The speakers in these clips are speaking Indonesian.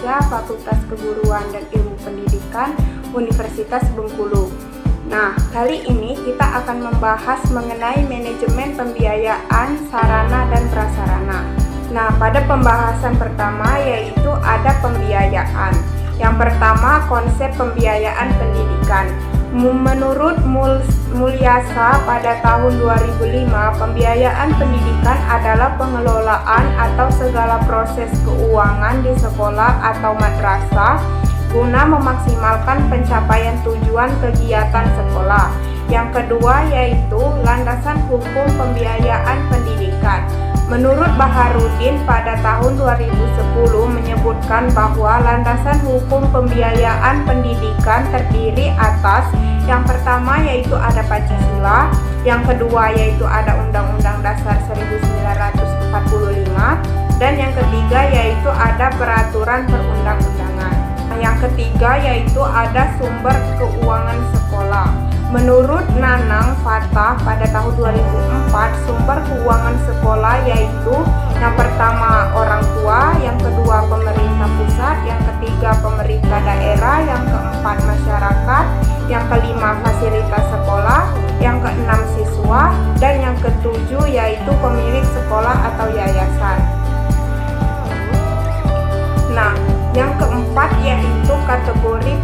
Indonesia, Fakultas Keguruan dan Ilmu Pendidikan, Universitas Bengkulu. Nah, kali ini kita akan membahas mengenai manajemen pembiayaan sarana dan prasarana. Nah, pada pembahasan pertama yaitu ada pembiayaan. Yang pertama, konsep pembiayaan pendidikan. Menurut Mulyasa pada tahun 2005, pembiayaan pendidikan adalah pengelolaan atau segala proses keuangan di sekolah atau madrasah guna memaksimalkan pencapaian tujuan kegiatan sekolah. Yang kedua yaitu landasan hukum pembiayaan pendidikan. Menurut Baharudin pada tahun 2010 menyebutkan bahwa landasan hukum pembiayaan pendidikan terdiri atas yang pertama yaitu ada Pancasila, yang kedua yaitu ada Undang-Undang Dasar 1945, dan yang ketiga yaitu ada peraturan perundang-undangan. Yang ketiga yaitu ada sumber keuangan sekolah. Menurut Nanang Fatah pada tahun 2004, sumber keuangan sekolah yaitu yang pertama orang tua, yang kedua pemerintah pusat, yang ketiga pemerintah daerah, yang keempat masyarakat, yang kelima fasilitas sekolah, yang keenam siswa, dan yang ketujuh yaitu pemilik sekolah atau yayasan. Nah, yang keempat yaitu kategori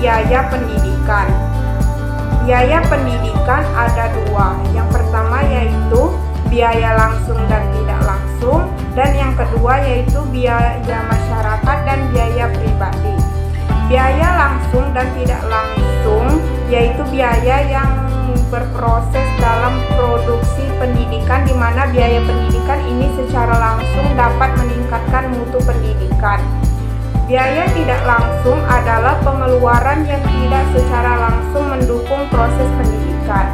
biaya pendidikan. Biaya pendidikan ada dua. Yang pertama yaitu biaya langsung dan tidak langsung, dan yang kedua yaitu biaya masyarakat dan biaya pribadi. Biaya langsung dan tidak langsung yaitu biaya yang berproses dalam produksi pendidikan, di mana biaya pendidikan ini secara langsung dapat meningkatkan mutu pendidikan. Biaya tidak langsung adalah pengeluaran yang tidak secara langsung mendukung proses pendidikan.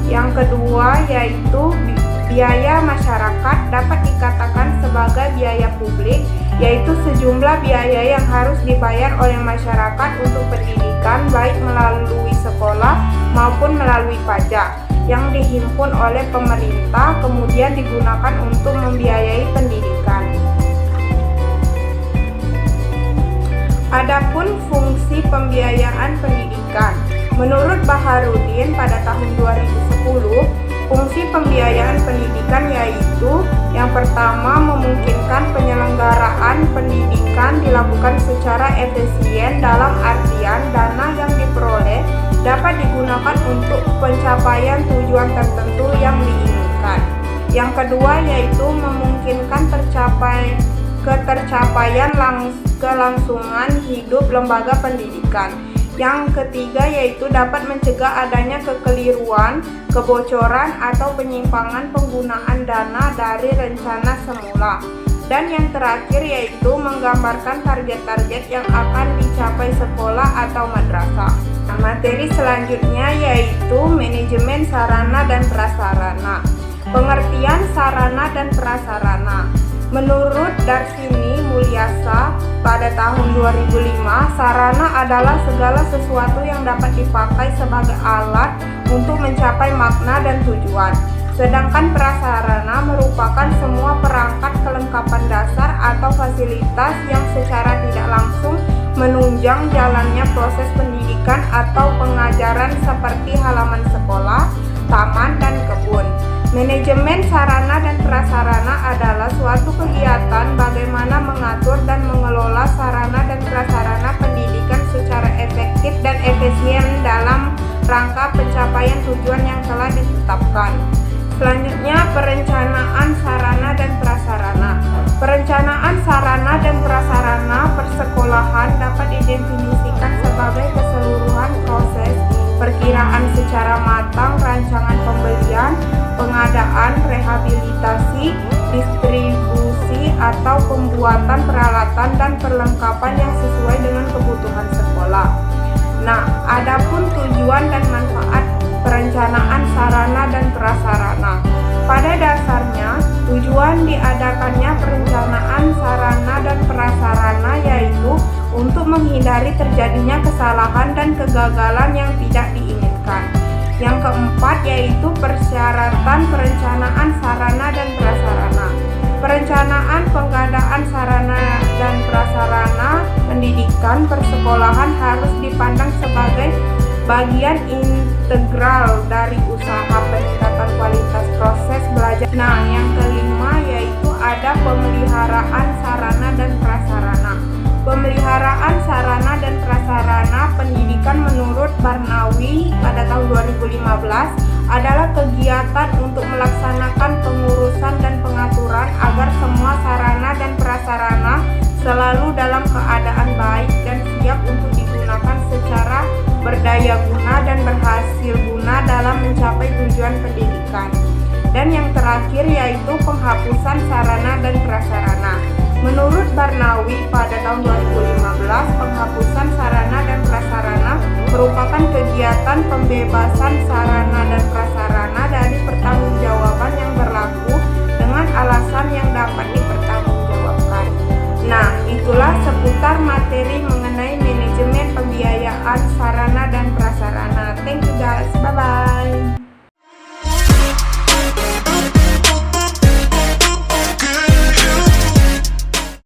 Yang kedua yaitu biaya masyarakat, dapat dikatakan sebagai biaya publik, yaitu sejumlah biaya yang harus dibayar oleh masyarakat untuk pendidikan baik melalui sekolah maupun melalui pajak yang dihimpun oleh pemerintah kemudian digunakan untuk membiayai pendidikan. Adapun fungsi pembiayaan pendidikan, menurut Baharudin pada tahun 2010, fungsi pembiayaan pendidikan yaitu yang pertama memungkinkan penyelenggaraan pendidikan dilakukan secara efisien dalam artian dana yang diperoleh dapat digunakan untuk pencapaian tujuan tertentu yang diinginkan. Yang kedua yaitu memungkinkan ketercapaian kelangsungan hidup lembaga pendidikan. Yang ketiga yaitu dapat mencegah adanya kekeliruan, kebocoran, atau penyimpangan penggunaan dana dari rencana semula. Dan yang terakhir yaitu menggambarkan target-target yang akan dicapai sekolah atau madrasah. Nah, materi selanjutnya yaitu manajemen sarana dan prasarana. Pengertian sarana dan prasarana. Menurut Darsini Mulyasa pada tahun 2005, sarana adalah segala sesuatu yang dapat dipakai sebagai alat untuk mencapai makna dan tujuan. Sedangkan prasarana merupakan semua perangkat kelengkapan dasar atau fasilitas yang secara tidak langsung menunjang jalannya proses pendidikan atau pengajaran seperti halaman sekolah, taman, dan kebun. Manajemen sarana dan prasarana adalah suatu kegiatan bagaimana mengatur dan mengelola sarana dan prasarana pendidikan secara efektif dan efisien dalam rangka pencapaian tujuan yang telah ditetapkan. Selanjutnya, perencanaan sarana dan prasarana. Perencanaan sarana dan prasarana persekolahan dapat didefinisikan sebagai keseluruhan proses perkiraan secara matang rancangan pembelian, pengadaan, rehabilitasi, distribusi, atau pembuatan peralatan dan perlengkapan yang sesuai dengan kebutuhan sekolah. Nah, adapun tujuan dan manfaat perencanaan sarana dan prasarana. Pada dasarnya, tujuan diadakannya perencanaan sarana dan prasarana yaitu untuk menghindari terjadinya kesalahan dan kegagalan yang tidak diinginkan. Yang keempat yaitu persyaratan perencanaan sarana dan prasarana. Perencanaan pengadaan sarana dan prasarana pendidikan persekolahan harus dipandang sebagai bagian integral dari usaha peningkatan kualitas proses belajar. Nah, yang kelima yaitu ada pemeliharaan sarana dan prasarana. Pemeliharaan sarana dan prasarana pendidikan menurut Barnawi pada tahun 2015 adalah kegiatan untuk melaksanakan pengurusan dan pengaturan agar semua sarana dan prasarana selalu dalam keadaan baik dan siap untuk digunakan secara berdaya guna dan berhasil guna dalam mencapai tujuan pendidikan. Dan yang terakhir yaitu penghapusan sarana dan prasarana. Menurut Barnawi pada tahun 2015, penghapusan sarana dan prasarana merupakan kegiatan pembebasan sarana dan prasarana dari pertanggungjawaban yang berlaku dengan alasan yang dapat dipertanggungjawabkan. Nah, itulah seputar materi mengenai manajemen pembiayaan sarana dan prasarana.